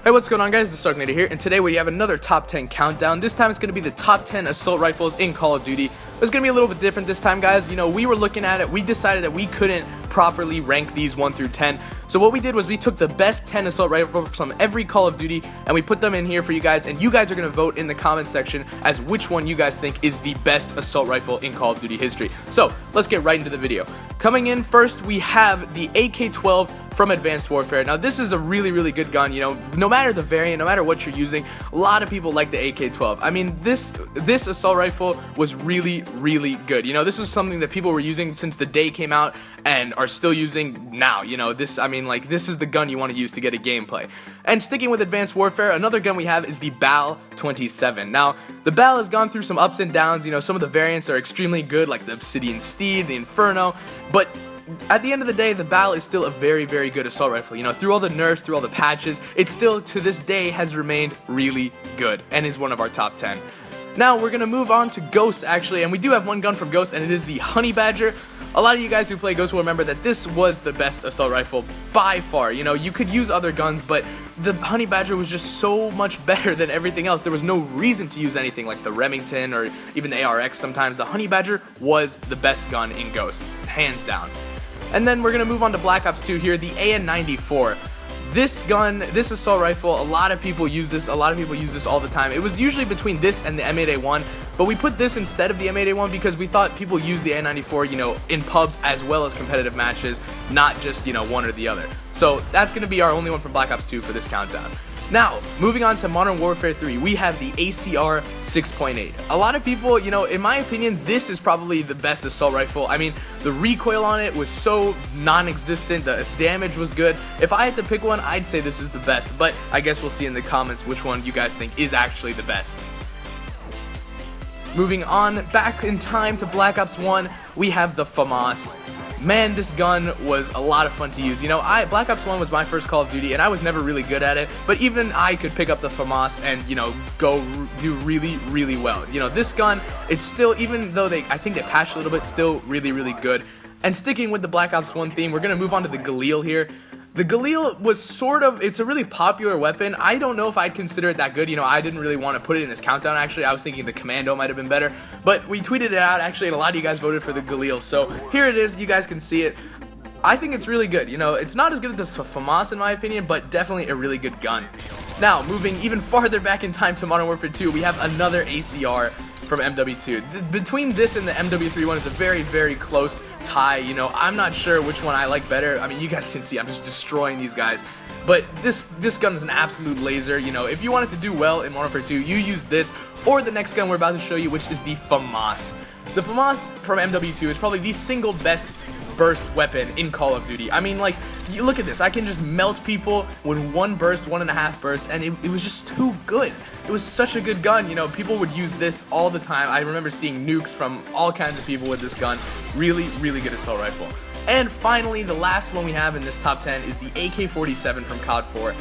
Hey, what's going on, guys? It's Starknator here, and today we have another top 10 countdown. This time it's going to be the top 10 assault rifles in Call of Duty. It's going to be a little bit different this time, guys. You know, we were looking at it, we decided that we couldn't properly rank these 1 through 10. So what we did was we took the best 10 assault rifles from every Call of Duty, and we put them in here for you guys, and you guys are going to vote in the comment section as which one you guys think is the best assault rifle in Call of Duty history. So let's get right into the video. Coming in first, we have the AK-12 from Advanced Warfare. Now this is a really good gun. You know, no matter the variant, no matter what you're using, a lot of people like the AK-12. I mean, this assault rifle was really good. You know, this is something that people were using since the day came out and are still using now. You know, this is the gun you want to use to get a gameplay. And sticking with Advanced Warfare, another gun we have is the BAL-27. Now the BAL has gone through some ups and downs. You know, some of the variants are extremely good, like the Obsidian Steed, the Inferno, but at the end of the day, the BAL is still a very good assault rifle. You know, through all the nerfs, through all the patches, it still, to this day, has remained really good and is one of our top 10. Now, we're going to move on to Ghost, actually, and we do have one gun from Ghost, and it is the Honey Badger. A lot of you guys who play Ghost will remember that this was the best assault rifle by far. You know, you could use other guns, but the Honey Badger was just so much better than everything else. There was no reason to use anything like the Remington or even the ARX sometimes. The Honey Badger was the best gun in Ghost, hands down. And then we're going to move on to Black Ops 2 here, the AN-94. This gun, this assault rifle, a lot of people use this. A lot of people use this all the time. It was usually between this and the M8A1, but we put this instead of the M8A1 because we thought people use the AN-94, you know, in pubs as well as competitive matches, not just, you know, one or the other. So that's going to be our only one from Black Ops 2 for this countdown. Now, moving on to Modern Warfare 3, we have the ACR 6.8. A lot of people, you know, in my opinion, this is probably the best assault rifle. I mean, the recoil on it was so non-existent, the damage was good. If I had to pick one, I'd say this is the best, but I guess we'll see in the comments which one you guys think is actually the best. Moving on, back in time to Black Ops 1, we have the FAMAS. Man, this gun was a lot of fun to use. You know, Black Ops 1 was my first Call of Duty, and I was never really good at it, but even I could pick up the FAMAS and, you know, go do really well. You know, this gun, it's still, even though I think they patched a little bit, still really good. And sticking with the Black Ops 1 theme, we're going to move on to the Galil here. The Galil was it's a really popular weapon. I don't know if I'd consider it that good. You know, I didn't really want to put it in this countdown, actually. I was thinking the Commando might have been better. But we tweeted it out, actually, and a lot of you guys voted for the Galil. So here it is. You guys can see it. I think it's really good. You know, it's not as good as the FAMAS in my opinion, but definitely a really good gun. Now, moving even farther back in time to Modern Warfare 2, we have another ACR from MW2. Between this and the MW3 one is a very close tie. You know, I'm not sure which one I like better. I mean, you guys can see I'm just destroying these guys. But this gun is an absolute laser. You know, if you wanted to do well in Modern Warfare 2, you use this or the next gun we're about to show you, which is the FAMAS. The FAMAS from MW2 is probably the single best burst weapon in Call of Duty. I mean, like, you look at this, I can just melt people with one burst, 1.5 bursts, and it was just too good. It was such a good gun. You know, people would use this all the time. I remember seeing nukes from all kinds of people with this gun. Really good assault rifle. And finally, the last one we have in this top 10 is the AK-47 from COD 4.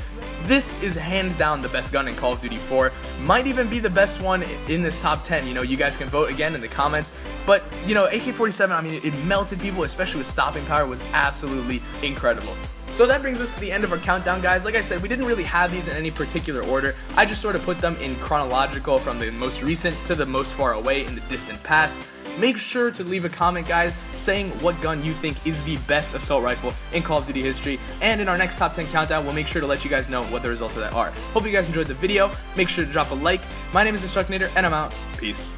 This is hands down the best gun in Call of Duty 4. Might even be the best one in this top 10. You know, you guys can vote again in the comments. But, you know, AK-47, I mean, it melted people, especially with stopping power, was absolutely incredible. So that brings us to the end of our countdown, guys. Like I said, we didn't really have these in any particular order. I just sort of put them in chronological from the most recent to the most far away in the distant past. Make sure to leave a comment, guys, saying what gun you think is the best assault rifle in Call of Duty history. And in our next top 10 countdown, we'll make sure to let you guys know what the results of that are. Hope you guys enjoyed the video. Make sure to drop a like. My name is Starknator, and I'm out. Peace.